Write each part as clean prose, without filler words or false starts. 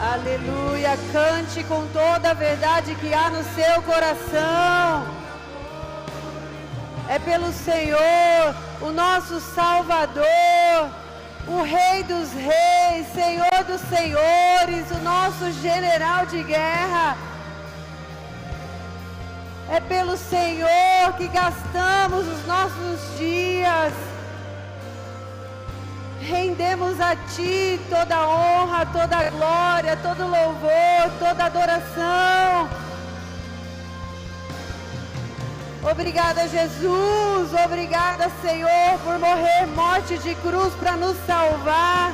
Aleluia, cante com toda a verdade que há no seu coração. É pelo Senhor, o nosso Salvador, o Rei dos Reis, Senhor dos Senhores, o nosso general de guerra. É pelo Senhor que gastamos os nossos dias. Rendemos a Ti toda a honra, toda a glória, todo louvor, toda adoração. Obrigada, Jesus. Obrigada, Senhor, por morrer morte de cruz para nos salvar,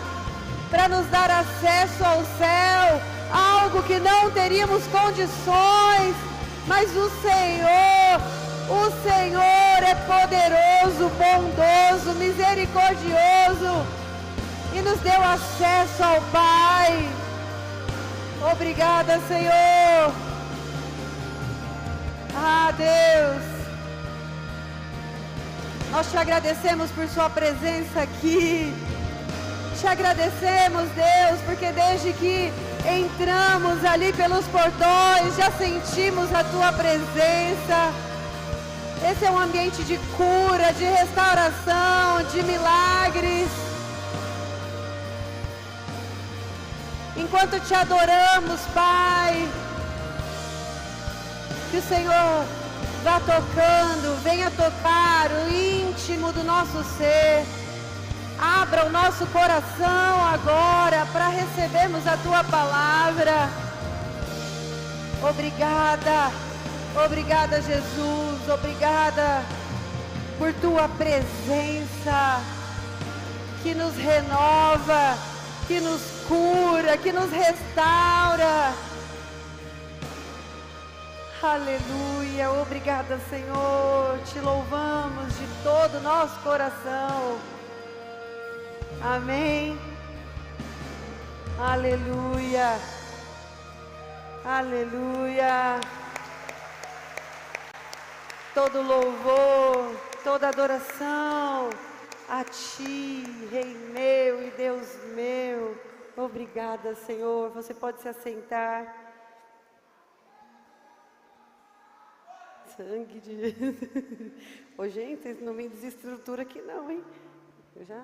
para nos dar acesso ao céu, algo que não teríamos condições. Mas o Senhor é poderoso, bondoso, misericordioso e nos deu acesso ao Pai. Obrigada, Senhor. Ah, Deus, nós te agradecemos por sua presença aqui. Te agradecemos, Deus, porque desde que entramos ali pelos portões, já sentimos a tua presença. Esse é um ambiente de cura, de restauração, de milagres. Enquanto te adoramos, Pai, que o Senhor vá tocando, venha tocar o íntimo do nosso ser. Abra o nosso coração agora para recebermos a Tua palavra. Obrigada, obrigada, Jesus, obrigada por Tua presença que nos renova, que nos cura, que nos restaura. Aleluia, obrigada, Senhor, te louvamos de todo o nosso coração. Amém. Aleluia. Aleluia. Todo louvor, toda adoração a Ti, Rei meu e Deus meu. Obrigada, Senhor. Você pode se assentar. Sangue de Jesus. Ô, gente, vocês não me desestruturam aqui não, hein? Eu já...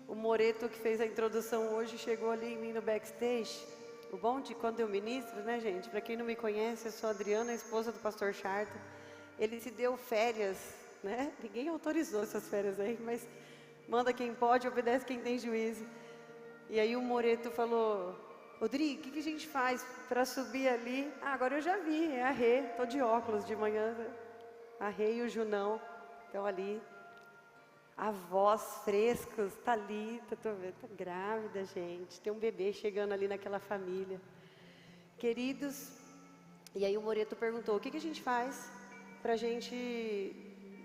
O Moreto, que fez a introdução hoje, chegou ali em mim no backstage. O bom de quando eu ministro, né, gente? Para quem não me conhece, eu sou a Adriana, a esposa do pastor Charto. Ele se deu férias, né? Ninguém autorizou essas férias aí, mas manda quem pode, obedece quem tem juízo. E aí o Moreto falou: Rodrigo, o que a gente faz para subir ali? Ah, agora eu já vi, é a Rê, tô de óculos de manhã. A Rê e o Junão estão ali. Avós frescos, Thalita, tô vendo, tá grávida, gente. Tem um bebê chegando ali naquela família. Queridos, e aí o Moreto perguntou: o que a gente faz pra gente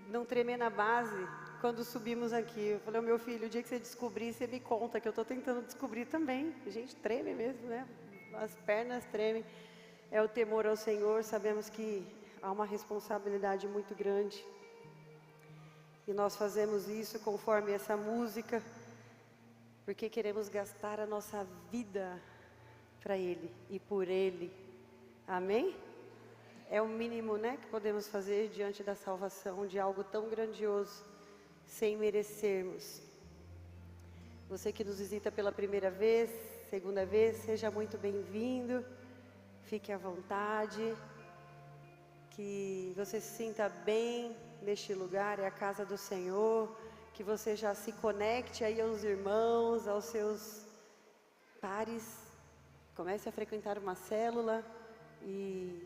não tremer na base quando subimos aqui? Eu falei: meu filho, o dia que você descobrir, você me conta, que eu tô tentando descobrir também. A gente treme mesmo, né? As pernas tremem. É o temor ao Senhor, sabemos que há uma responsabilidade muito grande. E nós fazemos isso conforme essa música, porque queremos gastar a nossa vida para Ele e por Ele. Amém? É o mínimo, né, que podemos fazer diante da salvação de algo tão grandioso, sem merecermos. Você que nos visita pela primeira vez, segunda vez, seja muito bem-vindo. Fique à vontade. Que você se sinta bem neste lugar, é a casa do Senhor, que você já se conecte aí aos irmãos, aos seus pares, comece a frequentar uma célula e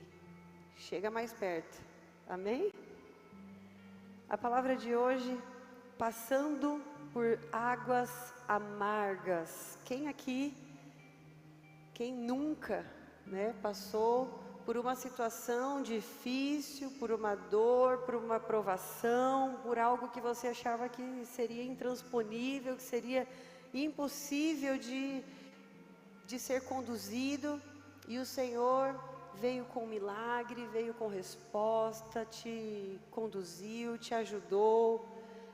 chega mais perto, amém? A palavra de hoje, passando por águas amargas. Quem aqui, quem nunca, né, passou por uma situação difícil, por uma dor, por uma provação, por algo que você achava que seria intransponível, que seria impossível de ser conduzido, e o Senhor veio com milagre, veio com resposta, te conduziu, te ajudou.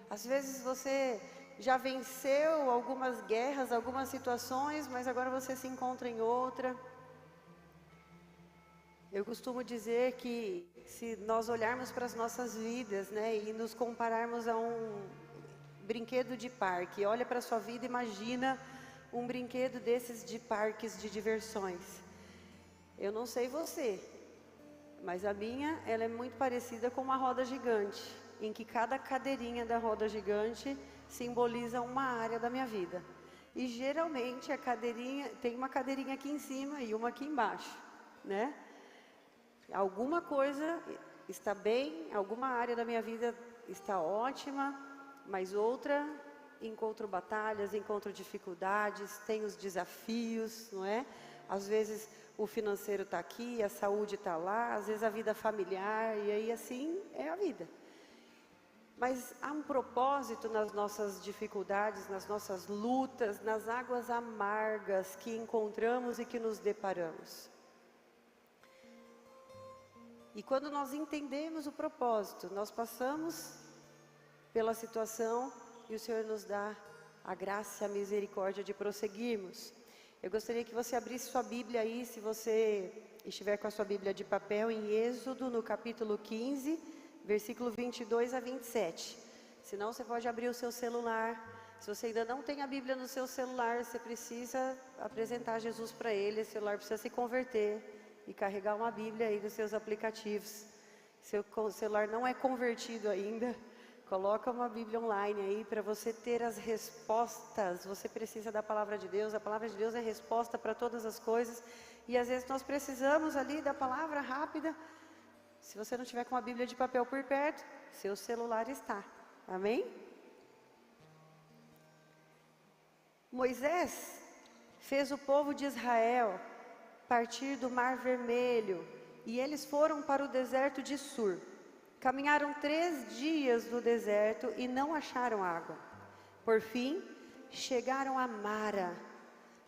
Às vezes você já venceu algumas guerras, algumas situações, mas agora você se encontra em outra. Eu costumo dizer que se nós olharmos para as nossas vidas, né, e nos compararmos a um brinquedo de parque, olha para a sua vida, imagina um brinquedo desses de parques de diversões. Eu não sei você, mas a minha, ela é muito parecida com uma roda gigante, em que cada cadeirinha da roda gigante simboliza uma área da minha vida. E geralmente a cadeirinha, tem uma cadeirinha aqui em cima e uma aqui embaixo, né? Alguma coisa está bem, alguma área da minha vida está ótima, mas outra encontro batalhas, encontro dificuldades, tem os desafios, não é? Às vezes o financeiro está aqui, a saúde está lá, às vezes a vida familiar, e aí assim é a vida. Mas há um propósito nas nossas dificuldades, nas nossas lutas, nas águas amargas que encontramos e que nos deparamos. E quando nós entendemos o propósito, nós passamos pela situação e o Senhor nos dá a graça e a misericórdia de prosseguirmos. Eu gostaria que você abrisse sua Bíblia aí, se você estiver com a sua Bíblia de papel, em Êxodo, no capítulo 15, versículo 22 a 27. Se não, você pode abrir o seu celular. Se você ainda não tem a Bíblia no seu celular, você precisa apresentar Jesus para ele. Esse celular precisa se converter e carregar uma Bíblia aí nos seus aplicativos. Seu celular não é convertido ainda, coloca uma Bíblia online aí para você ter as respostas. Você precisa da palavra de Deus, a palavra de Deus é resposta para todas as coisas, e às vezes nós precisamos ali da palavra rápida. Se você não tiver com a Bíblia de papel por perto, seu celular está, amém? Moisés fez o povo de Israel partir do Mar Vermelho, e eles foram para o deserto de Sur. Caminharam 3 dias no deserto e não acharam água. Por fim, chegaram a Mara.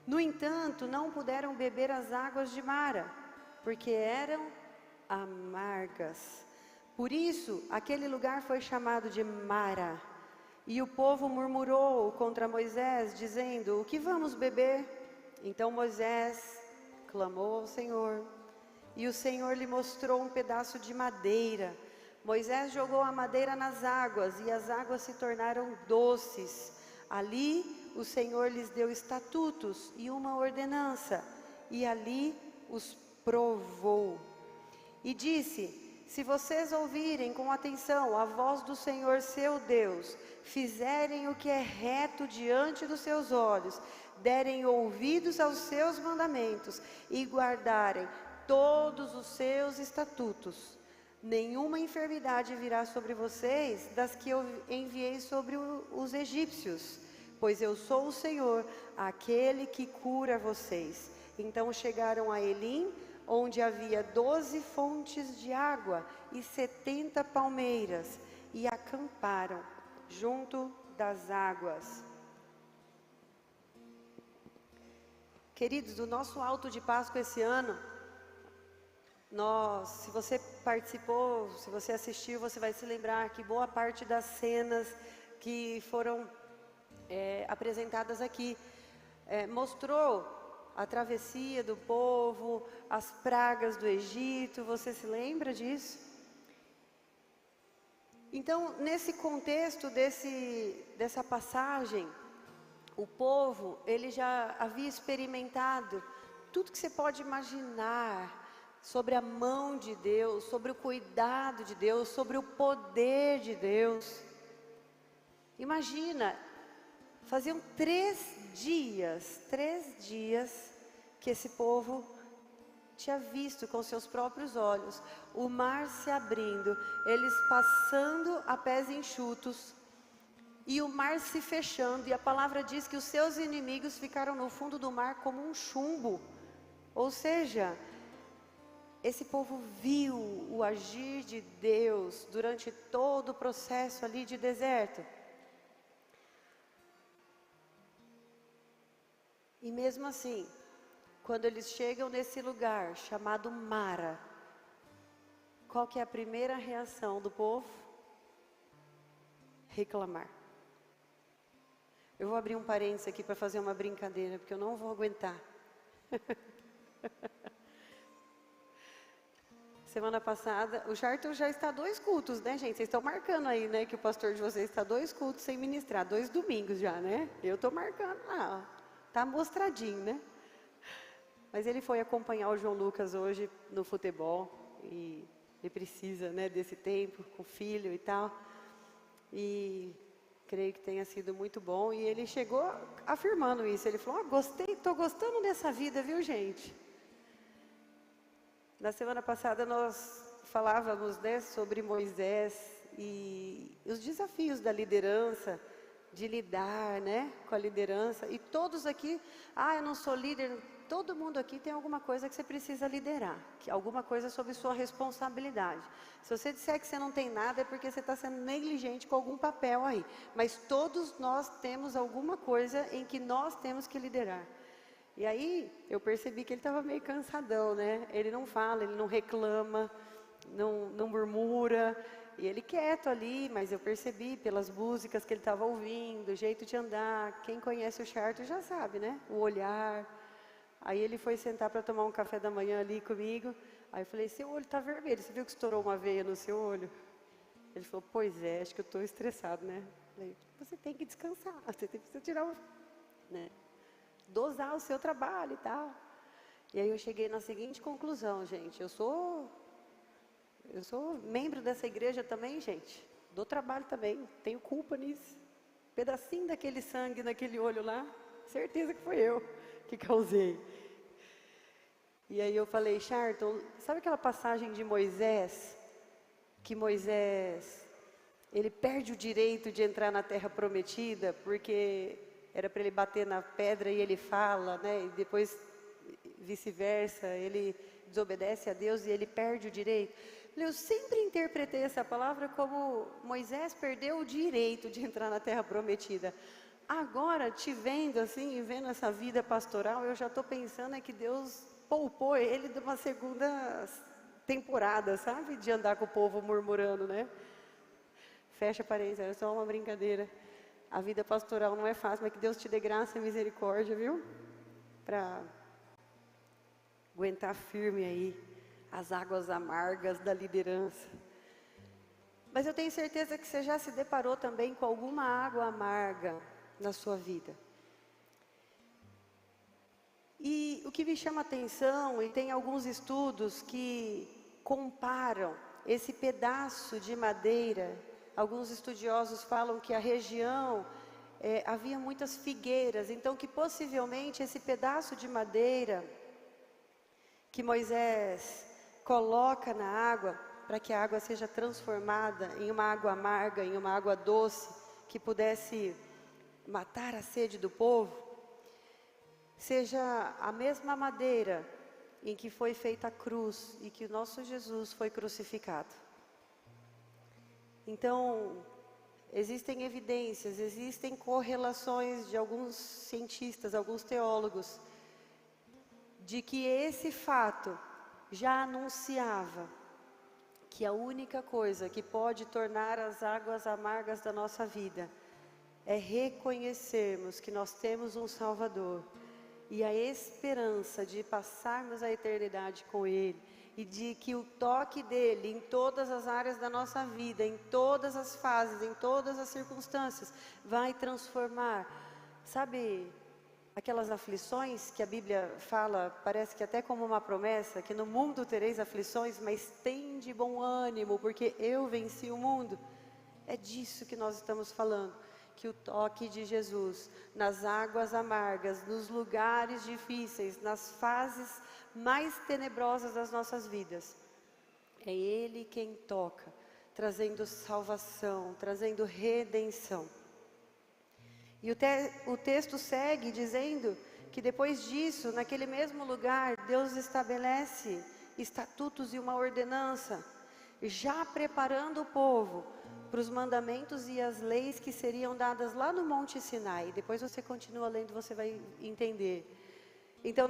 No entanto, não puderam beber as águas de Mara, porque eram amargas. Por isso, aquele lugar foi chamado de Mara. E o povo murmurou contra Moisés, dizendo: o que vamos beber? Então Moisés clamou ao Senhor, e o Senhor lhe mostrou um pedaço de madeira. Moisés jogou a madeira nas águas, e as águas se tornaram doces. Ali o Senhor lhes deu estatutos e uma ordenança, e ali os provou. E disse: se vocês ouvirem com atenção a voz do Senhor seu Deus, fizerem o que é reto diante dos seus olhos, derem ouvidos aos seus mandamentos e guardarem todos os seus estatutos, nenhuma enfermidade virá sobre vocês das que eu enviei sobre os egípcios, pois eu sou o Senhor, aquele que cura vocês. Então chegaram a Elim, onde havia 12 fontes de água e 70 palmeiras, e acamparam junto das águas. Queridos, do nosso alto de Páscoa esse ano, se você participou, se você assistiu, você vai se lembrar que boa parte das cenas que foram apresentadas aqui mostrou a travessia do povo, as pragas do Egito. Você se lembra disso? Então, nesse contexto dessa passagem, o povo, ele já havia experimentado tudo que você pode imaginar sobre a mão de Deus, sobre o cuidado de Deus, sobre o poder de Deus. Imagina, faziam 3 dias que esse povo tinha visto com seus próprios olhos o mar se abrindo, eles passando a pés enxutos, e o mar se fechando, e a palavra diz que os seus inimigos ficaram no fundo do mar como um chumbo. Ou seja, esse povo viu o agir de Deus durante todo o processo ali de deserto. E mesmo assim, quando eles chegam nesse lugar chamado Mara, qual que é a primeira reação do povo? Reclamar. Eu vou abrir um parênteses aqui para fazer uma brincadeira, porque eu não vou aguentar. Semana passada, o Charlton já está 2 cultos, né, gente? Vocês estão marcando aí, né, que o pastor de vocês está 2 cultos sem ministrar, 2 domingos já, né? Eu estou marcando lá, ó. Tá mostradinho, né? Mas ele foi acompanhar o João Lucas hoje no futebol e ele precisa, né, desse tempo com o filho e tal. E creio que tenha sido muito bom. E ele chegou afirmando isso. Ele falou: gostei, estou gostando dessa vida, viu, gente? Na semana passada nós falávamos, né, sobre Moisés e os desafios da liderança, de lidar, né, com a liderança. E todos aqui, eu não sou líder. Todo mundo aqui tem alguma coisa que você precisa liderar, alguma coisa sobre sua responsabilidade. Se você disser que você não tem nada, é porque você está sendo negligente com algum papel aí. Mas todos nós temos alguma coisa em que nós temos que liderar. E aí, eu percebi que ele estava meio cansadão, né? Ele não fala, ele não reclama, não murmura. E ele quieto ali, mas eu percebi pelas músicas que ele estava ouvindo, o jeito de andar. Quem conhece o Charlton já sabe, né? O olhar. Aí ele foi sentar para tomar um café da manhã ali comigo. Aí eu falei: seu olho está vermelho, você viu que estourou uma veia no seu olho? Ele falou: pois é, acho que eu estou estressado, né? Eu falei: você tem que descansar, você precisa tirar né, dosar o seu trabalho e tal. E aí eu cheguei na seguinte conclusão, gente: eu sou membro dessa igreja também, gente. Dou trabalho também, tenho culpa nisso. Pedacinho daquele sangue naquele olho lá, certeza que foi eu que causei. E aí eu falei: Charlton, sabe aquela passagem de Moisés, que Moisés, ele perde o direito de entrar na terra prometida, porque era para ele bater na pedra e ele fala, né, e depois vice-versa, ele desobedece a Deus e ele perde o direito. Eu sempre interpretei essa palavra como Moisés perdeu o direito de entrar na terra prometida. Agora, te vendo assim, e vendo essa vida pastoral, eu já estou pensando que Deus poupou ele de uma segunda temporada, sabe? De andar com o povo murmurando, né? Fecha parênteses, era só uma brincadeira. A vida pastoral não é fácil, mas que Deus te dê graça e misericórdia, viu? Para aguentar firme aí as águas amargas da liderança. Mas eu tenho certeza que você já se deparou também com alguma água amarga na sua vida. E o que me chama a atenção, e tem alguns estudos que comparam esse pedaço de madeira. Alguns estudiosos falam que a região havia muitas figueiras, então que possivelmente esse pedaço de madeira que Moisés coloca na água, para que a água seja transformada em uma água amarga, em uma água doce, que pudesse matar a sede do povo, seja a mesma madeira em que foi feita a cruz e que o nosso Jesus foi crucificado. Então, existem evidências, existem correlações de alguns cientistas, alguns teólogos, de que esse fato já anunciava que a única coisa que pode tornar as águas amargas da nossa vida é reconhecermos que nós temos um Salvador e a esperança de passarmos a eternidade com Ele e de que o toque dEle em todas as áreas da nossa vida, em todas as fases, em todas as circunstâncias, vai transformar, sabe, aquelas aflições que a Bíblia fala, parece que até como uma promessa, que no mundo tereis aflições, mas tende bom ânimo, porque eu venci o mundo. É disso que nós estamos falando, que o toque de Jesus, nas águas amargas, nos lugares difíceis, nas fases mais tenebrosas das nossas vidas, é Ele quem toca, trazendo salvação, trazendo redenção. E o texto segue dizendo que depois disso, naquele mesmo lugar, Deus estabelece estatutos e uma ordenança, já preparando o povo para os mandamentos e as leis que seriam dadas lá no Monte Sinai. Depois você continua lendo, você vai entender. Então,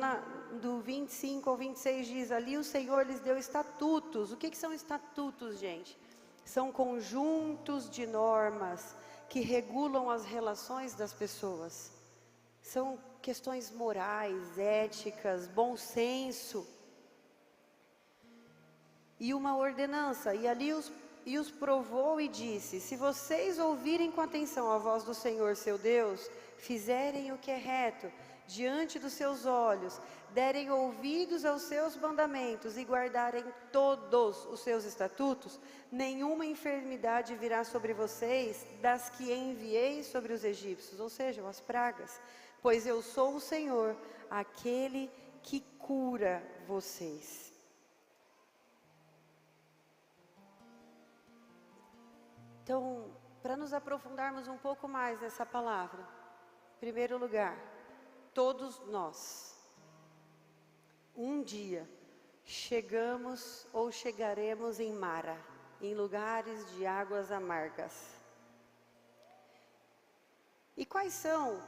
do 25 ao 26 diz, ali o Senhor lhes deu estatutos. O que são estatutos, gente? São conjuntos de normas que regulam as relações das pessoas. São questões morais, éticas, bom senso. E uma ordenança, e ali os provou e disse: se vocês ouvirem com atenção a voz do Senhor seu Deus, fizerem o que é reto diante dos seus olhos, derem ouvidos aos seus mandamentos e guardarem todos os seus estatutos, nenhuma enfermidade virá sobre vocês das que enviei sobre os egípcios, ou seja, as pragas, pois eu sou o Senhor, aquele que cura vocês. Então, para nos aprofundarmos um pouco mais nessa palavra, em primeiro lugar, todos nós, um dia, chegamos ou chegaremos em Mara, em lugares de águas amargas. E quais são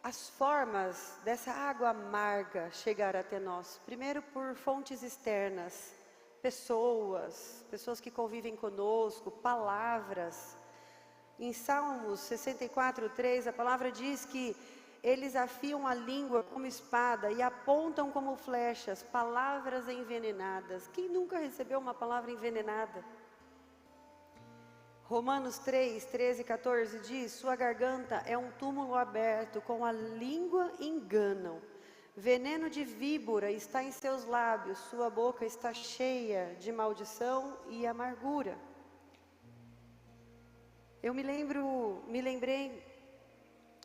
as formas dessa água amarga chegar até nós? Primeiro, por fontes externas. Pessoas que convivem conosco, palavras. Em Salmos 64:3, a palavra diz que eles afiam a língua como espada e apontam como flechas, palavras envenenadas. Quem nunca recebeu uma palavra envenenada? Romanos 3:13 e 14 diz: sua garganta é um túmulo aberto, com a língua enganam. Veneno de víbora está em seus lábios, sua boca está cheia de maldição e amargura. Eu me lembrei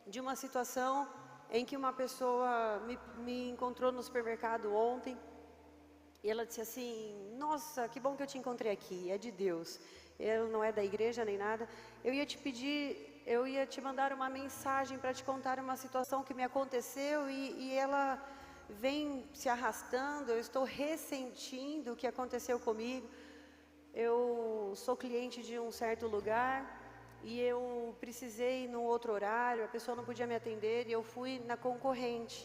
de uma situação em que uma pessoa me encontrou no supermercado ontem, e ela disse assim: nossa, que bom que eu te encontrei aqui, é de Deus, eu não é da igreja nem nada, eu ia te mandar uma mensagem para te contar uma situação que me aconteceu e ela vem se arrastando, eu estou ressentindo o que aconteceu comigo. Eu sou cliente de um certo lugar e eu precisei ir num outro horário, a pessoa não podia me atender e eu fui na concorrente.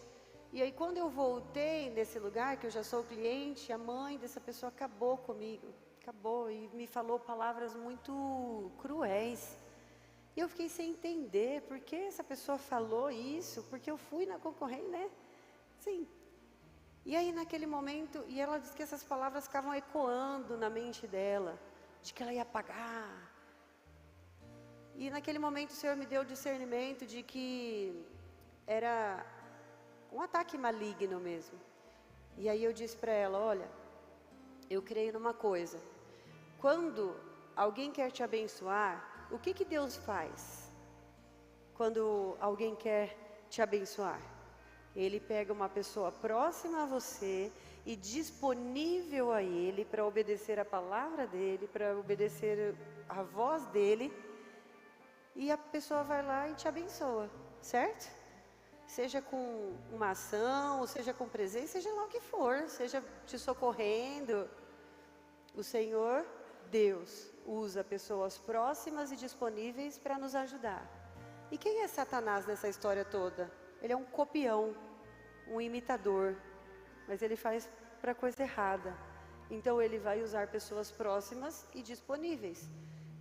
E aí quando eu voltei nesse lugar, que eu já sou cliente, a mãe dessa pessoa acabou comigo, e me falou palavras muito cruéis. E eu fiquei sem entender por que essa pessoa falou isso, porque eu fui na concorrente, né? Sim. E aí naquele momento, e ela disse que essas palavras ficavam ecoando na mente dela, de que ela ia pagar. E naquele momento o Senhor me deu o discernimento de que era um ataque maligno mesmo. E aí eu disse para ela: olha, eu creio numa coisa, quando alguém quer te abençoar, o que Deus faz quando alguém quer te abençoar? Ele pega uma pessoa próxima a você e disponível a Ele para obedecer a palavra dEle, para obedecer a voz dEle, e a pessoa vai lá e te abençoa, certo? Seja com uma ação, ou seja com presente, seja lá o que for, seja te socorrendo. O Senhor, Deus, usa pessoas próximas e disponíveis para nos ajudar. E quem é Satanás nessa história toda? Ele é um copião, um imitador, mas ele faz para coisa errada. Então ele vai usar pessoas próximas e disponíveis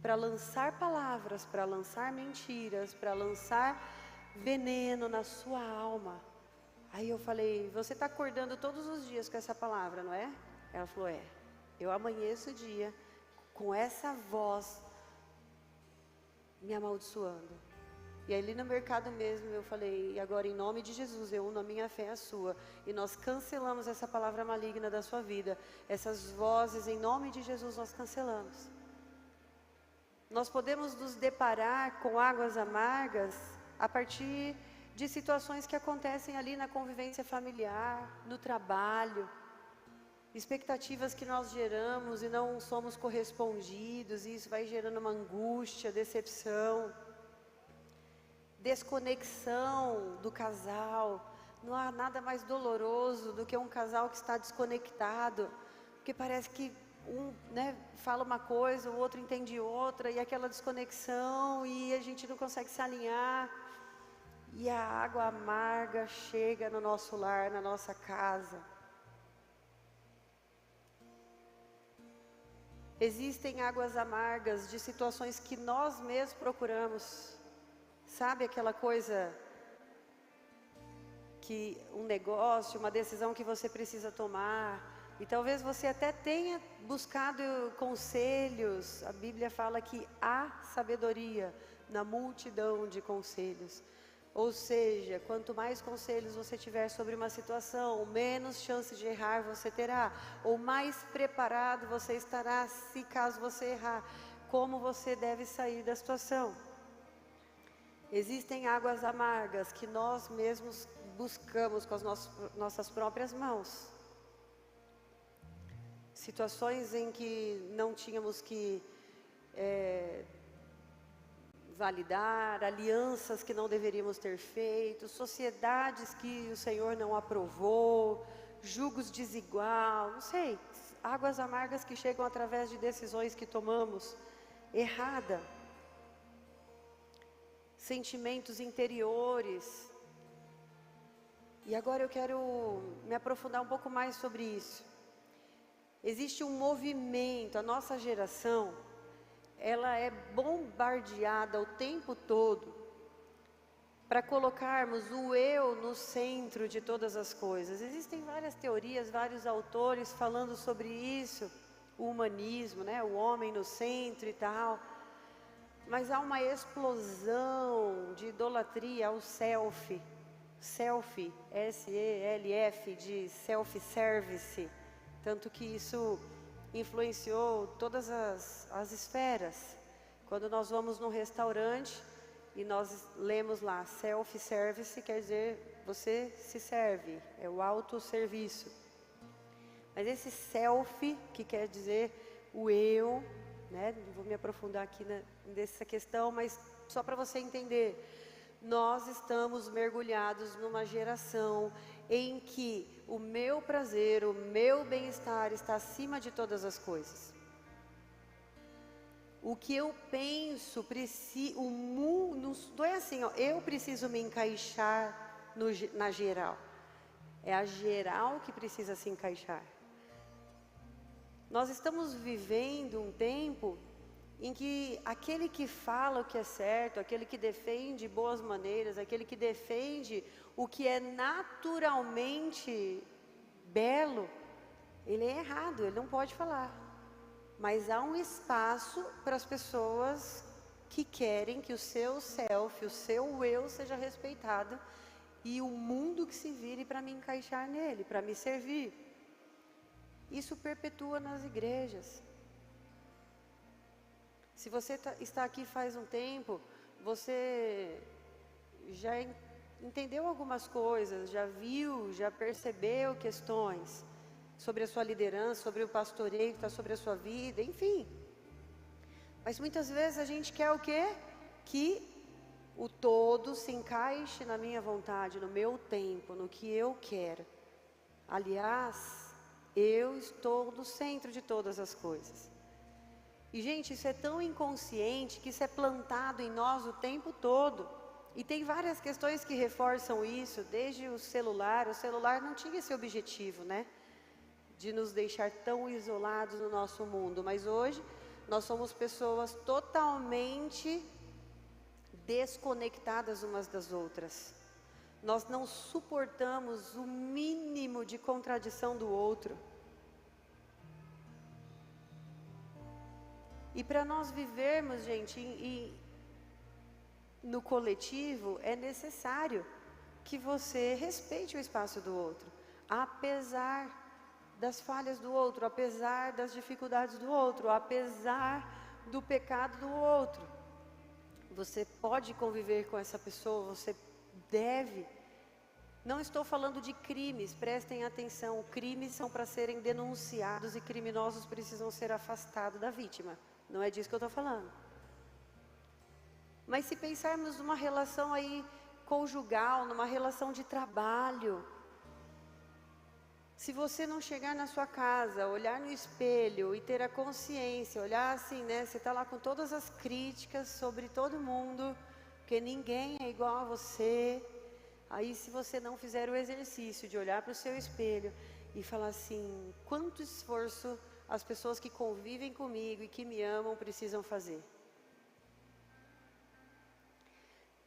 para lançar palavras, para lançar mentiras, para lançar veneno na sua alma. Aí eu falei: você está acordando todos os dias com essa palavra, não é? Ela falou: é. Eu amanheço o dia com essa voz me amaldiçoando. E aí ali no mercado mesmo eu falei: e agora em nome de Jesus eu uno a minha fé à sua, e nós cancelamos essa palavra maligna da sua vida, essas vozes em nome de Jesus nós cancelamos. Nós podemos nos deparar com águas amargas a partir de situações que acontecem ali na convivência familiar, no trabalho, expectativas que nós geramos e não somos correspondidos, e isso vai gerando uma angústia, decepção, desconexão do casal. Não há nada mais doloroso do que um casal que está desconectado, porque parece que um, fala uma coisa, o outro entende outra, e aquela desconexão, e a gente não consegue se alinhar, e a água amarga chega no nosso lar, na nossa casa. Existem águas amargas de situações que nós mesmos procuramos. Sabe aquela coisa que um negócio, uma decisão que você precisa tomar, e talvez você até tenha buscado conselhos. A Bíblia fala que há sabedoria na multidão de conselhos. Ou seja, quanto mais conselhos você tiver sobre uma situação, menos chance de errar você terá, ou mais preparado você estará se caso você errar, como você deve sair da situação. Existem águas amargas que nós mesmos buscamos com as nossas próprias mãos. Situações em que não tínhamos que validar, alianças que não deveríamos ter feito, sociedades que o Senhor não aprovou, julgos desigual, não sei, águas amargas que chegam através de decisões que tomamos errada, sentimentos interiores. E agora eu quero me aprofundar um pouco mais sobre isso. Existe um movimento, a nossa geração, ela é bombardeada o tempo todo para colocarmos o eu no centro de todas as coisas. Existem várias teorias, vários autores falando sobre isso, o humanismo, né? O homem no centro e tal. Mas há uma explosão de idolatria ao self, S-E-L-F, de self-service, tanto que isso influenciou todas as esferas. Quando nós vamos num restaurante e nós lemos lá self-service, quer dizer você se serve, é o autosserviço. Mas esse self, que quer dizer o eu, né? Não vou me aprofundar aqui nessa questão, mas só para você entender, nós estamos mergulhados numa geração em que o meu prazer, o meu bem-estar está acima de todas as coisas. O que eu penso, o mundo, não é assim, ó, eu preciso me encaixar na geral. É a geral que precisa se encaixar. Nós estamos vivendo um tempo em que aquele que fala o que é certo, aquele que defende boas maneiras, aquele que defende o que é naturalmente belo, ele é errado, ele não pode falar. Mas há um espaço para as pessoas que querem que o seu self, o seu eu seja respeitado e o mundo que se vire para me encaixar nele, para me servir. Isso perpetua nas igrejas. Se você está aqui faz um tempo, você já entendeu algumas coisas, já viu, já percebeu questões sobre a sua liderança, sobre o pastoreio que está sobre a sua vida, enfim. Mas muitas vezes a gente quer o quê? Que o todo se encaixe na minha vontade, no meu tempo, no que eu quero. Aliás, eu estou no centro de todas as coisas. E, gente, isso é tão inconsciente que isso é plantado em nós o tempo todo. E tem várias questões que reforçam isso, desde o celular. O celular não tinha esse objetivo, né? De nos deixar tão isolados no nosso mundo. Mas hoje, nós somos pessoas totalmente desconectadas umas das outras. Nós não suportamos o mínimo de contradição do outro. E para nós vivermos, gente, no coletivo, é necessário que você respeite o espaço do outro, apesar das falhas do outro, apesar das dificuldades do outro, apesar do pecado do outro. Você pode conviver com essa pessoa, você deve. Não estou falando de crimes, prestem atenção, crimes são para serem denunciados e criminosos precisam ser afastados da vítima. Não é disso que eu estou falando. Mas se pensarmos numa relação aí conjugal, numa relação de trabalho, se você não chegar na sua casa, olhar no espelho e ter a consciência, olhar assim, né? Você está lá com todas as críticas sobre todo mundo, porque ninguém é igual a você. Aí se você não fizer o exercício de olhar para o seu espelho e falar assim, quanto esforço as pessoas que convivem comigo e que me amam precisam fazer?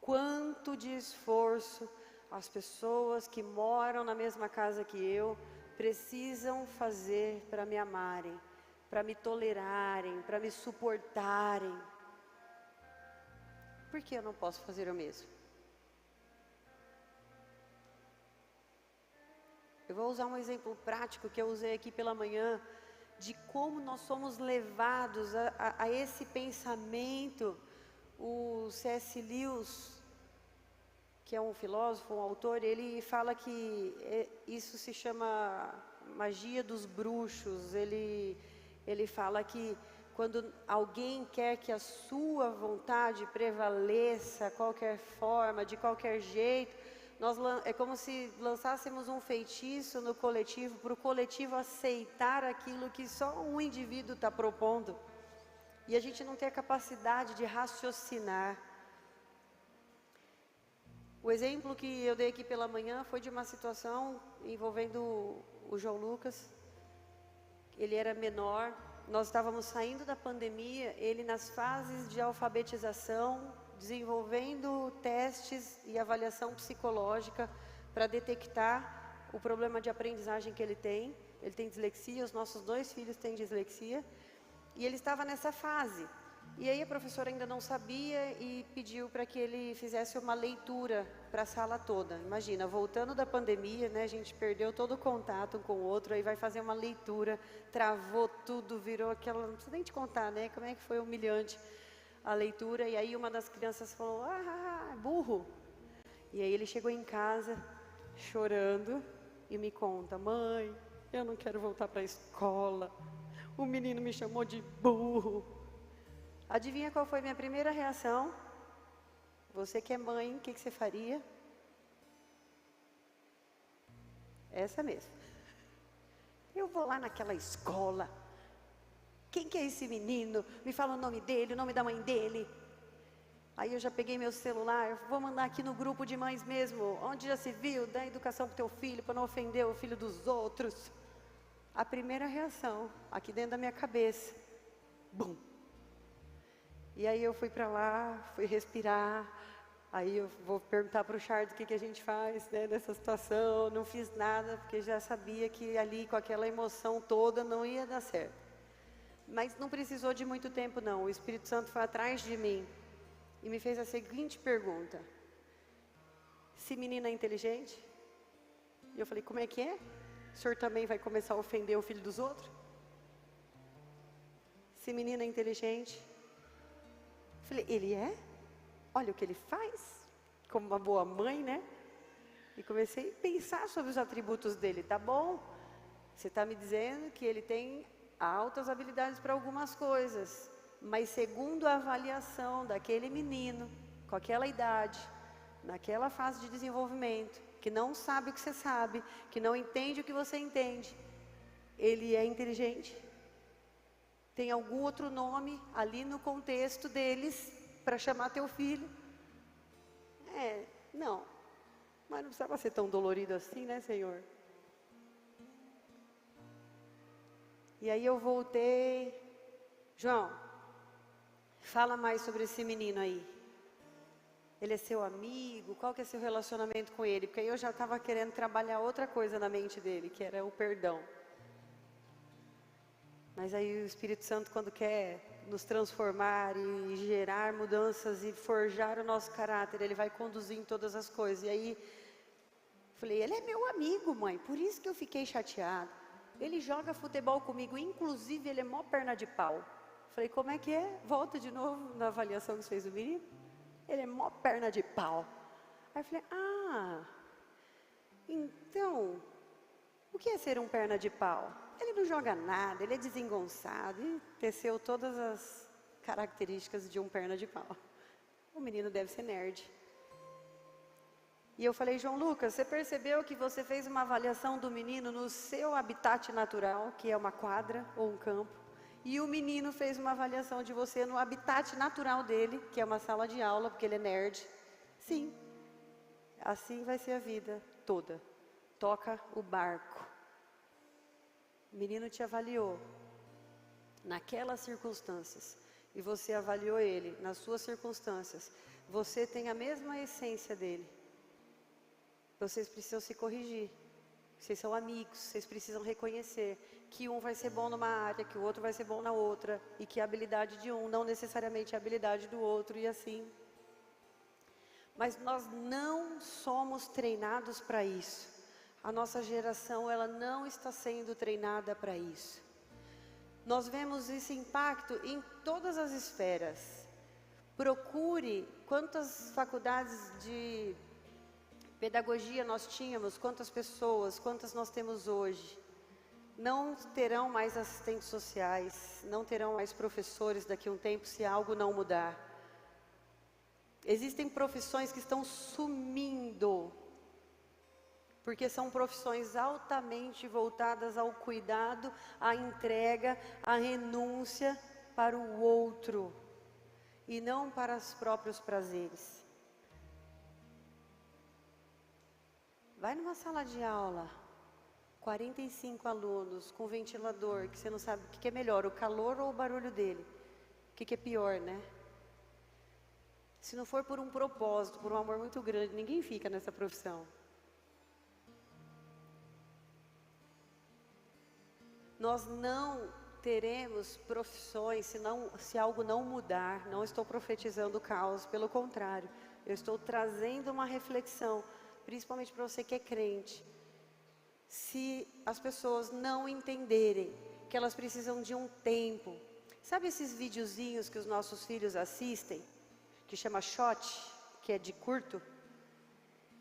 Quanto de esforço as pessoas que moram na mesma casa que eu precisam fazer para me amarem, para me tolerarem, para me suportarem? Por que eu não posso fazer o mesmo? Eu vou usar um exemplo prático que eu usei aqui pela manhã, de como nós somos levados a esse pensamento. O C.S. Lewis, que é um filósofo, um autor, ele fala que isso se chama magia dos bruxos. Ele fala que quando alguém quer que a sua vontade prevaleça, qualquer forma, de qualquer jeito, é como se lançássemos um feitiço no coletivo, para o coletivo aceitar aquilo que só um indivíduo está propondo. E a gente não tem a capacidade de raciocinar. O exemplo que eu dei aqui pela manhã foi de uma situação envolvendo o João Lucas. Ele era menor, nós estávamos saindo da pandemia, ele nas fases de alfabetização, desenvolvendo testes e avaliação psicológica para detectar o problema de aprendizagem que ele tem. Ele tem dislexia, os nossos 2 filhos têm dislexia, e ele estava nessa fase. E aí a professora ainda não sabia e pediu para que ele fizesse uma leitura para a sala toda. Imagina, voltando da pandemia, né, a gente perdeu todo o contato um com o outro, aí vai fazer uma leitura, travou tudo, virou aquela... Não precisa nem te contar, né, como é que foi humilhante a leitura. E aí uma das crianças falou, burro. E aí ele chegou em casa chorando e me conta, mãe, eu não quero voltar para a escola, o menino me chamou de burro. Adivinha qual foi minha primeira reação? Você que é mãe, o que você faria? Essa mesmo. Eu vou lá naquela escola. Quem que é esse menino? Me fala o nome dele, o nome da mãe dele. Aí eu já peguei meu celular, vou mandar aqui no grupo de mães mesmo, onde já se viu, dá educação para o teu filho, para não ofender o filho dos outros. A primeira reação, aqui dentro da minha cabeça, bum. E aí eu fui para lá, fui respirar, aí eu vou perguntar para o Charles o que a gente faz, né, nessa situação. Não fiz nada, porque já sabia que ali com aquela emoção toda não ia dar certo. Mas não precisou de muito tempo não, o Espírito Santo foi atrás de mim e me fez a seguinte pergunta: se menina é inteligente? E eu falei, como é que é? O senhor também vai começar a ofender o filho dos outros? Se menina é inteligente? Falei, ele é? Olha o que ele faz, como uma boa mãe, né? E comecei a pensar sobre os atributos dele. Tá bom, você está me dizendo que ele tem altas habilidades para algumas coisas, mas segundo a avaliação daquele menino, com aquela idade, naquela fase de desenvolvimento, que não sabe o que você sabe, que não entende o que você entende, ele é inteligente? Tem algum outro nome ali no contexto deles para chamar teu filho? Não. Mas não precisava ser tão dolorido assim, né, Senhor? E aí eu voltei. João, fala mais sobre esse menino aí. Ele é seu amigo? Qual que é seu relacionamento com ele? Porque aí eu já estava querendo trabalhar outra coisa na mente dele, que era o perdão. Mas aí o Espírito Santo, quando quer nos transformar e gerar mudanças e forjar o nosso caráter, ele vai conduzir em todas as coisas. E aí, falei, ele é meu amigo, mãe, por isso que eu fiquei chateada. Ele joga futebol comigo, inclusive ele é mó perna de pau. Falei, como é que é? Volta de novo na avaliação que você fez do menino. Ele é mó perna de pau. Aí eu falei, então, o que é ser um perna de pau? Ele não joga nada, ele é desengonçado e teceu todas as características de um perna de pau. O menino deve ser nerd. E eu falei, João Lucas, você percebeu que você fez uma avaliação do menino no seu habitat natural, que é uma quadra ou um campo, e o menino fez uma avaliação de você no habitat natural dele, que é uma sala de aula, porque ele é nerd. Sim, assim vai ser a vida toda. Toca o barco. O menino te avaliou. naquelas circunstâncias, e você avaliou ele nas suas circunstâncias, você tem a mesma essência dele. Vocês precisam se corrigir. Vocês são amigos, vocês precisam reconhecer que um vai ser bom numa área, que o outro vai ser bom na outra, e que a habilidade de um não necessariamente é a habilidade do outro, e assim. Mas nós não somos treinados para isso. A nossa geração, ela não está sendo treinada para isso. Nós vemos esse impacto em todas as esferas. Procure quantas faculdades de pedagogia nós tínhamos, quantas pessoas, quantas nós temos hoje. Não terão mais assistentes sociais, não terão mais professores daqui a um tempo se algo não mudar. Existem profissões que estão sumindo, porque são profissões altamente voltadas ao cuidado, à entrega, à renúncia para o outro, e não para os próprios prazeres. Vai numa sala de aula, 45 alunos com ventilador, que você não sabe o que é melhor, o calor ou o barulho dele. O que é pior, né? Se não for por um propósito, por um amor muito grande, ninguém fica nessa profissão. Nós não teremos profissões se algo não mudar. Não estou profetizando o caos, pelo contrário, eu estou trazendo uma reflexão, principalmente para você que é crente. Se as pessoas não entenderem que elas precisam de um tempo, sabe esses videozinhos que os nossos filhos assistem, que chama shot, que é de curto?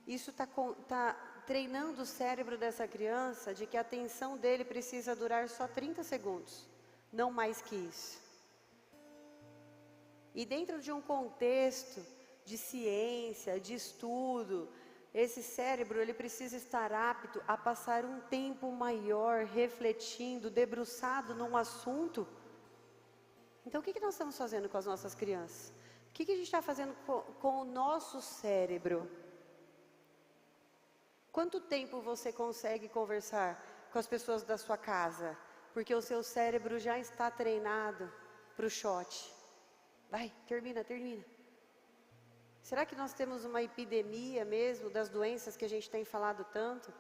Isso está treinando o cérebro dessa criança de que a atenção dele precisa durar só 30 segundos, não mais que isso. E dentro de um contexto de ciência, de estudo, esse cérebro, ele precisa estar apto a passar um tempo maior refletindo, debruçado num assunto. Então, o que nós estamos fazendo com as nossas crianças? O que a gente está fazendo com o nosso cérebro? Quanto tempo você consegue conversar com as pessoas da sua casa? Porque o seu cérebro já está treinado para o shot. Vai, termina. Será que nós temos uma epidemia mesmo das doenças que a gente tem falado tanto?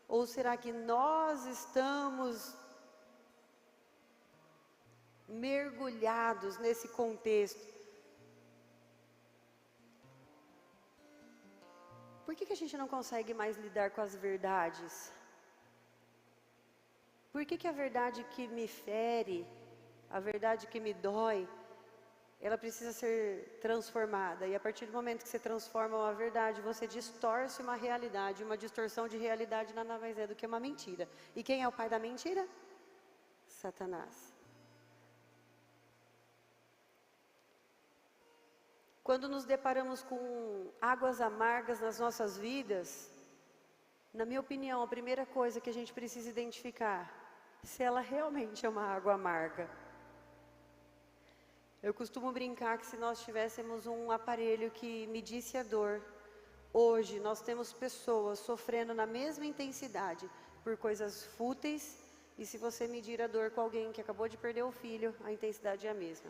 Ou será que nós estamos mergulhados nesse contexto? Por que a gente não consegue mais lidar com as verdades? Por que a verdade que me fere, a verdade que me dói, ela precisa ser transformada? E a partir do momento que você transforma uma verdade, você distorce uma realidade. Uma distorção de realidade nada mais é do que uma mentira. E quem é o pai da mentira? Satanás. Quando nos deparamos com águas amargas nas nossas vidas, na minha opinião, a primeira coisa que a gente precisa identificar, se ela realmente é uma água amarga. Eu costumo brincar que se nós tivéssemos um aparelho que medisse a dor, hoje nós temos pessoas sofrendo na mesma intensidade por coisas fúteis, e se você medir a dor com alguém que acabou de perder o filho, a intensidade é a mesma.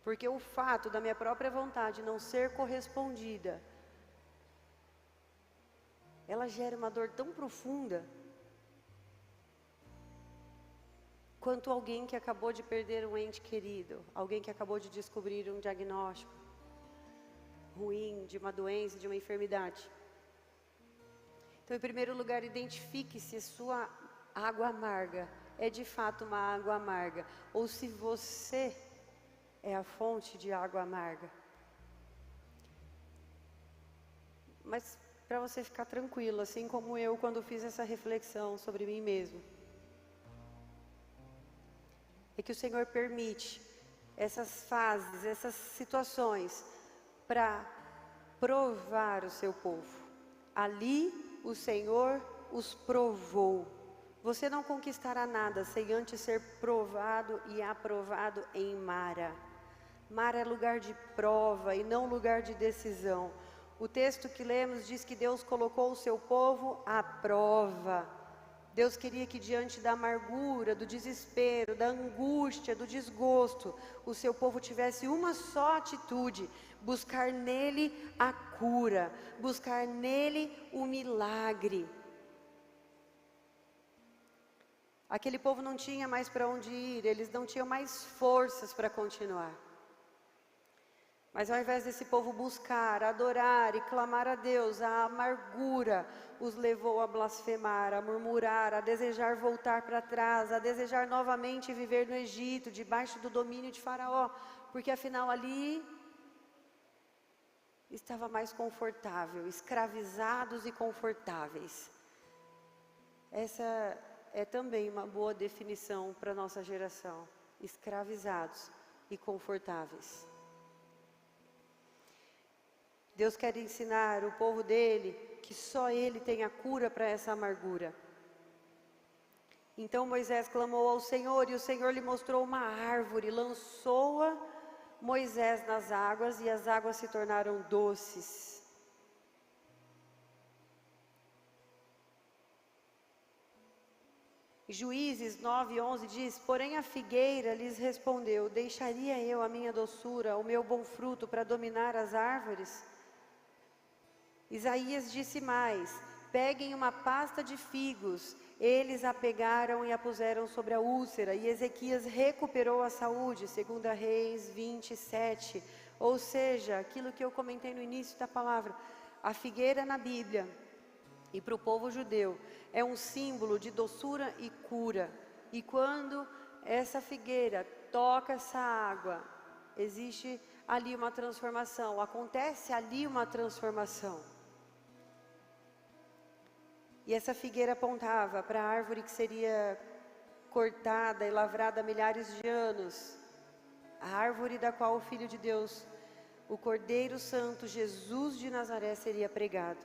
Porque o fato da minha própria vontade não ser correspondida, ela gera uma dor tão profunda quanto alguém que acabou de perder um ente querido, alguém que acabou de descobrir um diagnóstico ruim de uma doença, de uma enfermidade. Então, em primeiro lugar, identifique se a sua água amarga é de fato uma água amarga, ou se você é a fonte de água amarga. Mas para você ficar tranquilo, assim como eu quando fiz essa reflexão sobre mim mesmo, é que o Senhor permite essas fases, essas situações para provar o seu povo. Ali o Senhor os provou. Você não conquistará nada sem antes ser provado e aprovado em Mara. Mara é lugar de prova e não lugar de decisão. O texto que lemos diz que Deus colocou o seu povo à prova. Deus queria que diante da amargura, do desespero, da angústia, do desgosto, o seu povo tivesse uma só atitude: buscar nele a cura, buscar nele o milagre. Aquele povo não tinha mais para onde ir, eles não tinham mais forças para continuar. Mas ao invés desse povo buscar, adorar e clamar a Deus, a amargura os levou a blasfemar, a murmurar, a desejar voltar para trás, a desejar novamente viver no Egito, debaixo do domínio de Faraó, porque afinal ali estava mais confortável, escravizados e confortáveis. Essa é também uma boa definição para a nossa geração: escravizados e confortáveis. Deus quer ensinar o povo dele que só ele tem a cura para essa amargura. Então Moisés clamou ao Senhor e o Senhor lhe mostrou uma árvore, lançou-a Moisés nas águas e as águas se tornaram doces. Juízes 9:11 diz: porém a figueira lhes respondeu: deixaria eu a minha doçura, o meu bom fruto para dominar as árvores? Isaías disse mais: peguem uma pasta de figos. Eles a pegaram e a puseram sobre a úlcera, e Ezequias recuperou a saúde, 2 Reis 27. Ou seja, aquilo que eu comentei no início da palavra, a figueira na Bíblia, e para o povo judeu, é um símbolo de doçura e cura. E quando essa figueira toca essa água, existe ali uma transformação, acontece ali uma transformação. E essa figueira apontava para a árvore que seria cortada e lavrada há milhares de anos, a árvore da qual o Filho de Deus, o Cordeiro Santo, Jesus de Nazaré, seria pregado.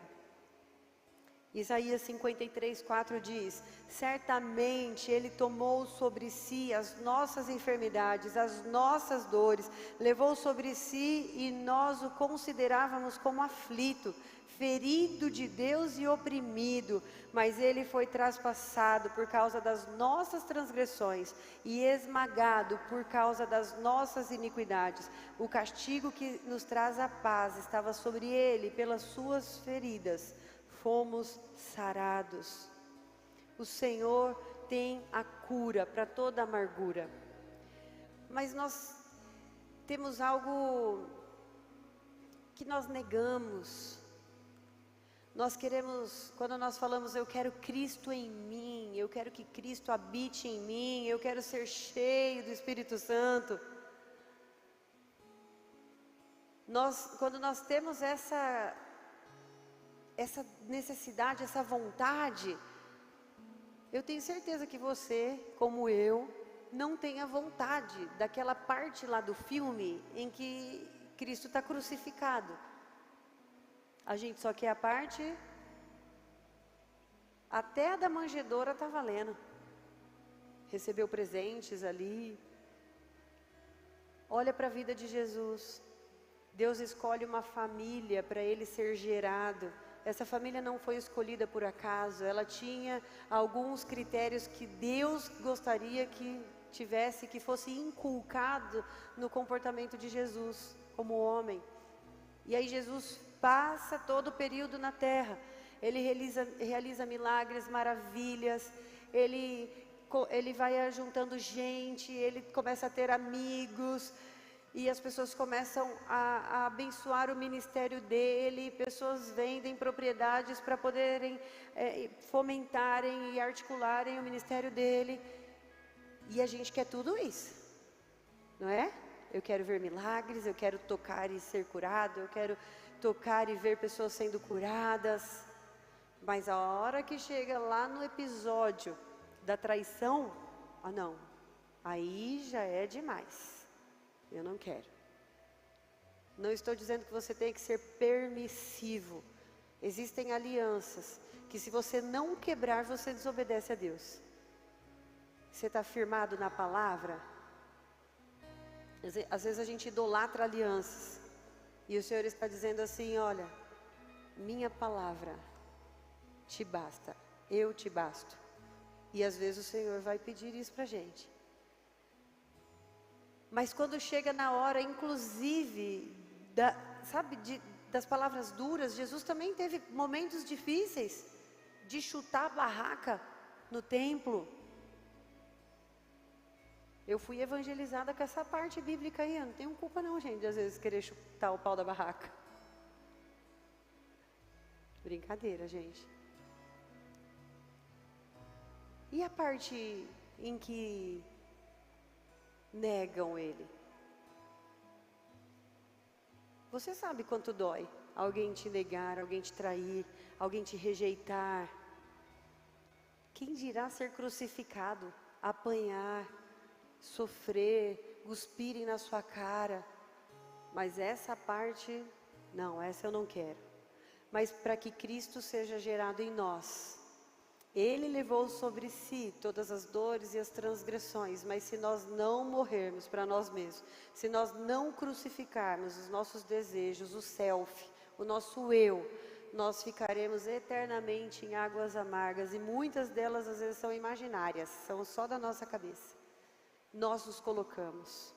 Isaías 53:4 diz: certamente Ele tomou sobre si as nossas enfermidades, as nossas dores, levou sobre si e nós o considerávamos como aflito, ferido de Deus e oprimido, mas Ele foi traspassado por causa das nossas transgressões e esmagado por causa das nossas iniquidades. O castigo que nos traz a paz estava sobre Ele, pelas suas feridas fomos sarados. O Senhor tem a cura para toda amargura. Mas nós temos algo que nós negamos. Nós queremos, quando nós falamos eu quero Cristo em mim, eu quero que Cristo habite em mim, eu quero ser cheio do Espírito Santo. Quando nós temos essa necessidade, essa vontade, eu tenho certeza que você, como eu, não tem a vontade daquela parte lá do filme em que Cristo está crucificado. A gente só quer a parte, até a da manjedoura está valendo. Recebeu presentes ali. Olha para a vida de Jesus. Deus escolhe uma família para ele ser gerado. Essa família não foi escolhida por acaso, ela tinha alguns critérios que Deus gostaria que tivesse, que fosse inculcado no comportamento de Jesus como homem. E aí Jesus passa todo o período na terra, ele realiza milagres, maravilhas, ele vai juntando gente, ele começa a ter amigos, e as pessoas começam a abençoar o ministério dele, pessoas vendem propriedades para poderem fomentarem e articularem o ministério dele, e a gente quer tudo isso, não é? Eu quero ver milagres, eu quero tocar e ser curado, eu quero tocar e ver pessoas sendo curadas, mas a hora que chega lá no episódio da traição, não, aí já é demais, eu não quero. Não estou dizendo que você tem que ser permissivo, existem alianças que se você não quebrar, você desobedece a Deus. Você está firmado na palavra? Às vezes a gente idolatra alianças, e o Senhor está dizendo assim: olha, minha palavra te basta, eu te basto. E às vezes o Senhor vai pedir isso para a gente. Mas quando chega na hora, inclusive, das palavras duras, Jesus também teve momentos difíceis de chutar a barraca no templo. Eu fui evangelizada com essa parte bíblica aí, eu não tenho culpa não, gente, de às vezes querer chutar o pau da barraca. Brincadeira, gente. E a parte em que negam Ele? Você sabe quanto dói alguém te negar, alguém te trair, alguém te rejeitar. Quem dirá ser crucificado, apanhar, sofrer, cuspirem na sua cara. Mas essa parte, não, essa eu não quero. Mas para que Cristo seja gerado em nós, Ele levou sobre si todas as dores e as transgressões, mas se nós não morrermos para nós mesmos, se nós não crucificarmos os nossos desejos, o self, o nosso eu, nós ficaremos eternamente em águas amargas, e muitas delas às vezes são imaginárias, são só da nossa cabeça. Nós nos colocamos.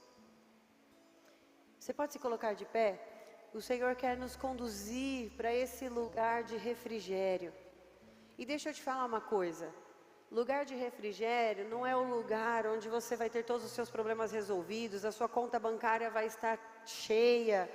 Você pode se colocar de pé? O Senhor quer nos conduzir para esse lugar de refrigério. E deixa eu te falar uma coisa, lugar de refrigério não é o lugar onde você vai ter todos os seus problemas resolvidos, a sua conta bancária vai estar cheia.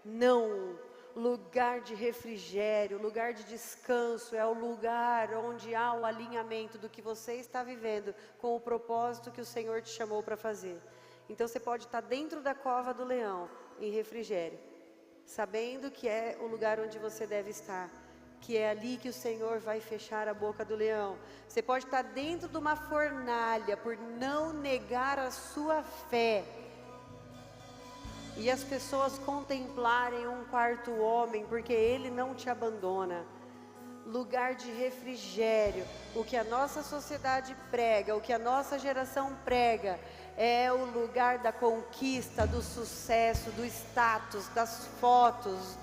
Não, lugar de refrigério, lugar de descanso é o lugar onde há o alinhamento do que você está vivendo com o propósito que o Senhor te chamou para fazer. Então você pode estar dentro da cova do leão em refrigério, sabendo que é o lugar onde você deve estar, que é ali que o Senhor vai fechar a boca do leão. Você pode estar dentro de uma fornalha por não negar a sua fé, e as pessoas contemplarem um quarto homem, porque ele não te abandona. Lugar de refrigério, o que a nossa sociedade prega, o que a nossa geração prega, é o lugar da conquista, do sucesso, do status, das fotos,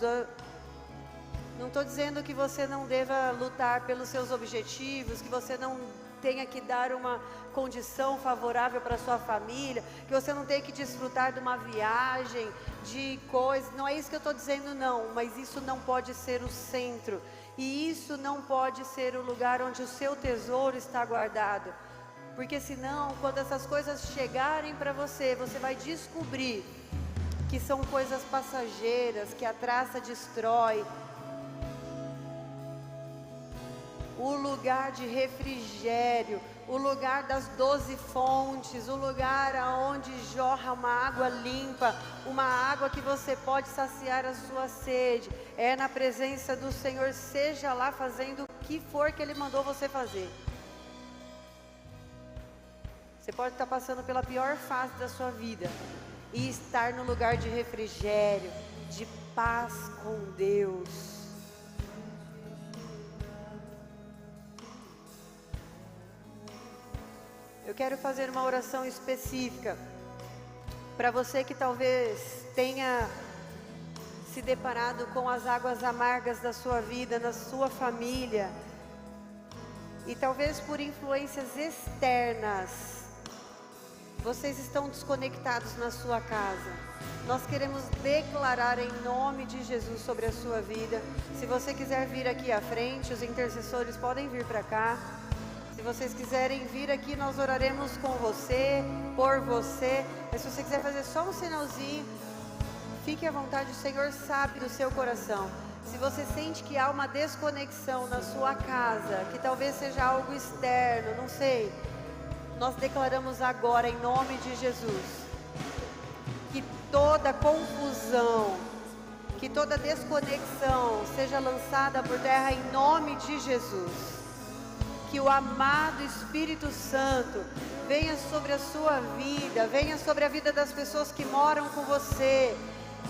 Não estou dizendo que você não deva lutar pelos seus objetivos, que você não tenha que dar uma condição favorável para a sua família, que você não tenha que desfrutar de uma viagem, de coisas, não é isso que eu estou dizendo não, mas isso não pode ser o centro, e isso não pode ser o lugar onde o seu tesouro está guardado, porque senão, quando essas coisas chegarem para você, você vai descobrir que são coisas passageiras, que a traça destrói. O lugar de refrigério, o lugar das 12 fontes, o lugar aonde jorra uma água limpa, uma água que você pode saciar a sua sede, é na presença do Senhor, seja lá fazendo o que for que Ele mandou você fazer. Você pode estar passando pela pior fase da sua vida e estar no lugar de refrigério, de paz com Deus. Eu quero fazer uma oração específica para você que talvez tenha se deparado com as águas amargas da sua vida, na sua família, e talvez por influências externas, vocês estão desconectados na sua casa. Nós queremos declarar em nome de Jesus sobre a sua vida. Se você quiser vir aqui à frente, os intercessores podem vir para cá. Se vocês quiserem vir aqui, nós oraremos com você, por você. Mas se você quiser fazer só um sinalzinho, fique à vontade, o Senhor sabe do seu coração. Se você sente que há uma desconexão na sua casa, que talvez seja algo externo, não sei, nós declaramos agora em nome de Jesus, que toda confusão, que toda desconexão seja lançada por terra em nome de Jesus. Que o amado Espírito Santo venha sobre a sua vida, venha sobre a vida das pessoas que moram com você,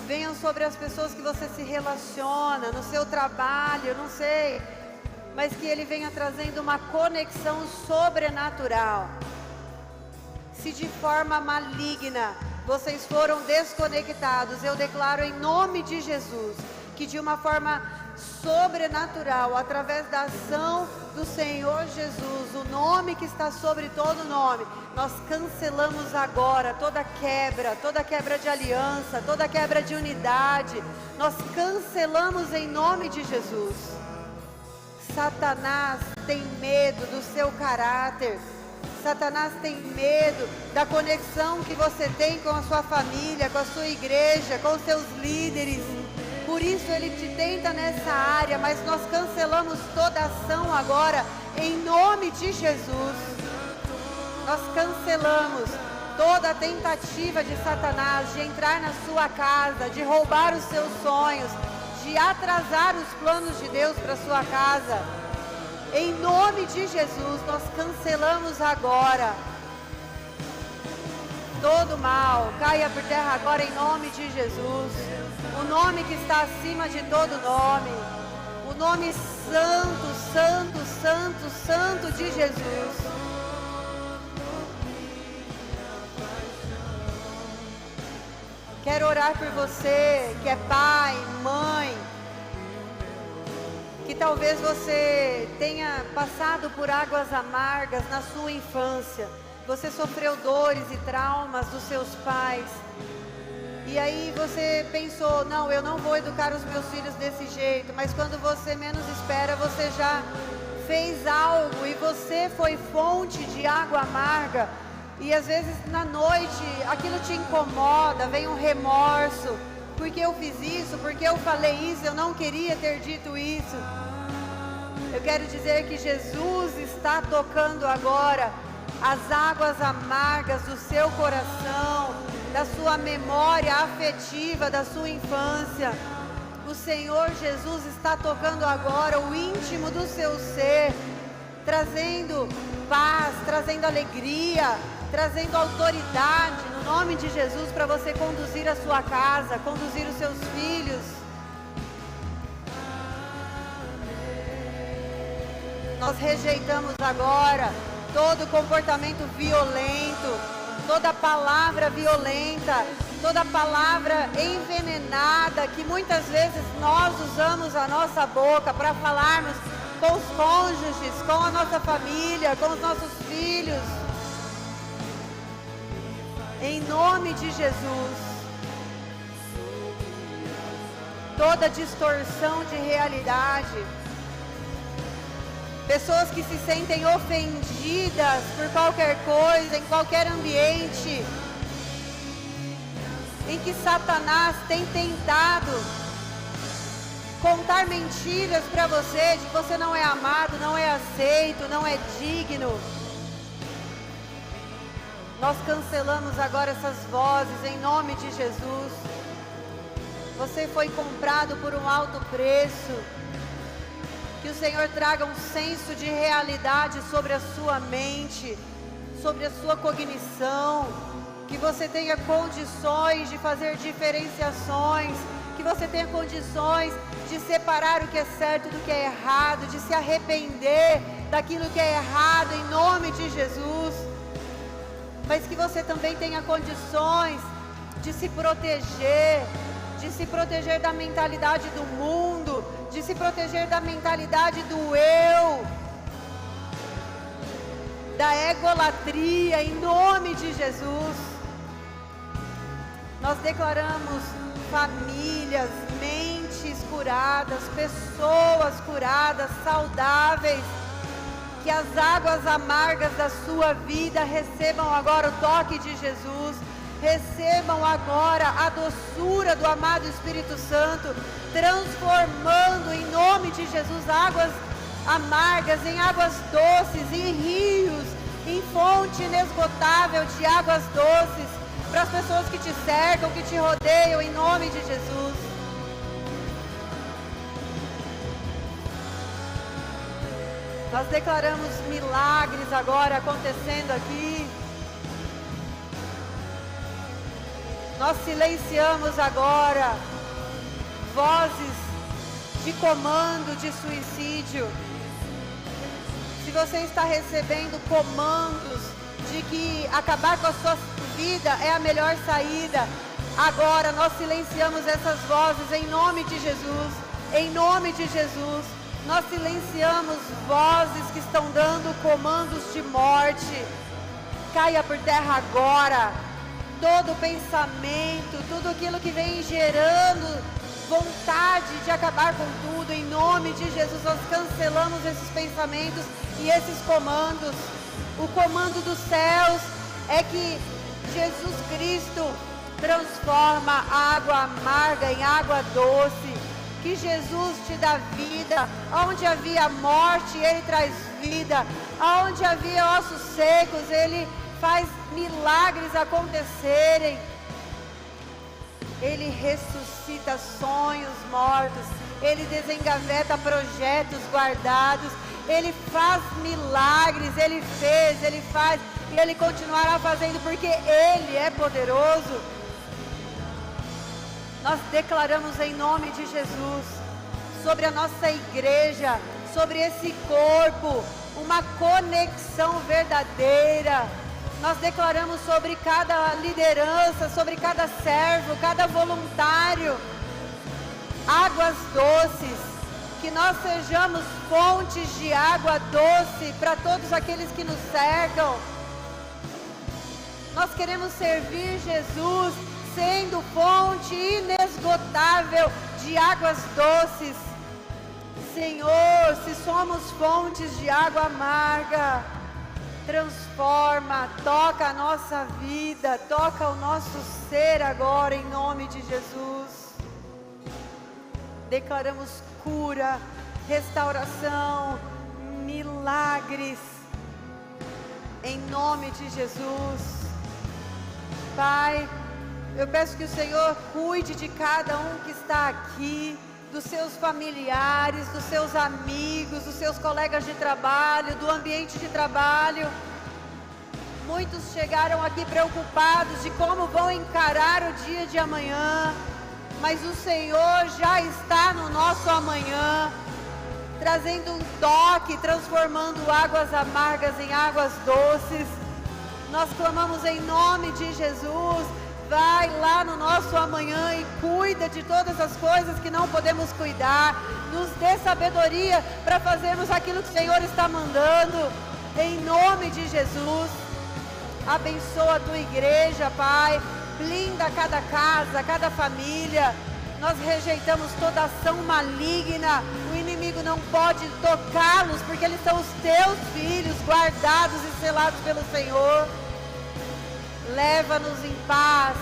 venham sobre as pessoas que você se relaciona, no seu trabalho, não sei, mas que Ele venha trazendo uma conexão sobrenatural. Se de forma maligna vocês foram desconectados, eu declaro em nome de Jesus, que de uma forma sobrenatural, através da ação do Senhor Jesus, o nome que está sobre todo nome, nós cancelamos agora toda quebra de aliança, toda quebra de unidade, nós cancelamos em nome de Jesus. Satanás tem medo do seu caráter, Satanás tem medo da conexão que você tem com a sua família, com a sua igreja, com os seus líderes. Por isso ele te tenta nessa área, mas nós cancelamos toda ação agora, em nome de Jesus. Nós cancelamos toda a tentativa de Satanás de entrar na sua casa, de roubar os seus sonhos, de atrasar os planos de Deus para a sua casa. Em nome de Jesus, nós cancelamos agora todo mal, caia por terra agora em nome de Jesus. O nome que está acima de todo nome, o nome santo, santo, santo, santo de Jesus. Quero orar por você que é pai, mãe, que talvez você tenha passado por águas amargas na sua infância. Você sofreu dores e traumas dos seus pais. E aí você pensou, não, eu não vou educar os meus filhos desse jeito. Mas quando você menos espera, você já fez algo e você foi fonte de água amarga. E às vezes na noite aquilo te incomoda, vem um remorso. Porque eu fiz isso, porque eu falei isso, eu não queria ter dito isso. Eu quero dizer que Jesus está tocando agora as águas amargas do seu coração, da sua memória afetiva, da sua infância. O Senhor Jesus está tocando agora o íntimo do seu ser, trazendo paz, trazendo alegria, trazendo autoridade, no nome de Jesus, para você conduzir a sua casa, conduzir os seus filhos. Nós rejeitamos agora todo comportamento violento, toda palavra violenta, toda palavra envenenada que muitas vezes nós usamos a nossa boca para falarmos com os cônjuges, com a nossa família, com os nossos filhos. Em nome de Jesus, toda distorção de realidade, pessoas que se sentem ofendidas por qualquer coisa, em qualquer ambiente, em que Satanás tem tentado contar mentiras para você, de que você não é amado, não é aceito, não é digno. Nós cancelamos agora essas vozes em nome de Jesus. Você foi comprado por um alto preço. Que o Senhor traga um senso de realidade sobre a sua mente, sobre a sua cognição. Que você tenha condições de fazer diferenciações. Que você tenha condições de separar o que é certo do que é errado, de se arrepender daquilo que é errado em nome de Jesus. Mas que você também tenha condições de se proteger da mentalidade do mundo, de se proteger da mentalidade do eu, da egolatria, em nome de Jesus. Nós declaramos famílias, mentes curadas, pessoas curadas, saudáveis. Que as águas amargas da sua vida recebam agora o toque de Jesus, recebam agora a doçura do amado Espírito Santo, transformando em nome de Jesus águas amargas em águas doces, em rios, em fonte inesgotável de águas doces, para as pessoas que te cercam, que te rodeiam, em nome de Jesus. Nós declaramos milagres agora acontecendo aqui. Nós silenciamos agora vozes de comando de suicídio. Se você está recebendo comandos de que acabar com a sua vida é a melhor saída, agora nós silenciamos essas vozes em nome de Jesus. Em nome de Jesus. Nós silenciamos vozes que estão dando comandos de morte. Caia por terra agora. Todo pensamento, tudo aquilo que vem gerando vontade de acabar com tudo, em nome de Jesus, nós cancelamos esses pensamentos e esses comandos. O comando dos céus é que Jesus Cristo transforma a água amarga em água doce, que Jesus te dá vida. Onde havia morte, Ele traz vida. Onde havia ossos secos, Ele faz milagres acontecerem. Ele ressuscita sonhos mortos. Ele desengaveta projetos guardados. Ele faz milagres. Ele fez, Ele faz e Ele continuará fazendo, porque Ele é poderoso. Nós declaramos em nome de Jesus sobre a nossa igreja, sobre esse corpo, uma conexão verdadeira. Nós declaramos sobre cada liderança, sobre cada servo, cada voluntário, águas doces, que nós sejamos fontes de água doce para todos aqueles que nos cercam. Nós queremos servir Jesus, sendo fonte inesgotável de águas doces. Senhor, se somos fontes de água amarga, transforma, toca a nossa vida, toca o nosso ser agora, em nome de Jesus. Declaramos cura, restauração, milagres, em nome de Jesus. Pai, eu peço que o Senhor cuide de cada um que está aqui, dos seus familiares, dos seus amigos, dos seus colegas de trabalho, do ambiente de trabalho. Muitos chegaram aqui preocupados de como vão encarar o dia de amanhã, mas o Senhor já está no nosso amanhã, trazendo um toque, transformando águas amargas em águas doces. Nós clamamos em nome de Jesus. Vai lá no nosso amanhã e cuida de todas as coisas que não podemos cuidar. Nos dê sabedoria para fazermos aquilo que o Senhor está mandando. Em nome de Jesus. Abençoa a tua igreja, Pai. Blinda cada casa, cada família. Nós rejeitamos toda ação maligna. O inimigo não pode tocá-los, porque eles são os teus filhos, guardados e selados pelo Senhor. Leva-nos em paz.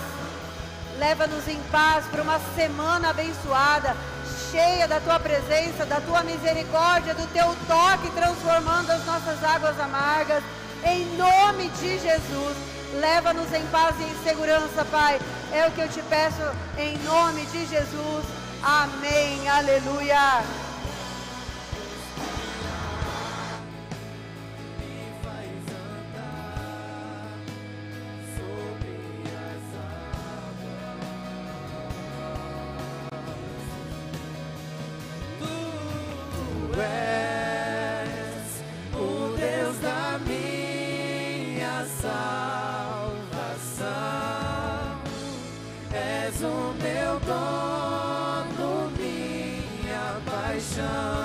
Leva-nos em paz para uma semana abençoada, cheia da tua presença, da tua misericórdia, do teu toque, transformando as nossas águas amargas. Em nome de Jesus, leva-nos em paz e em segurança, Pai. É o que eu te peço em nome de Jesus. Amém. Aleluia. O meu dono, minha paixão.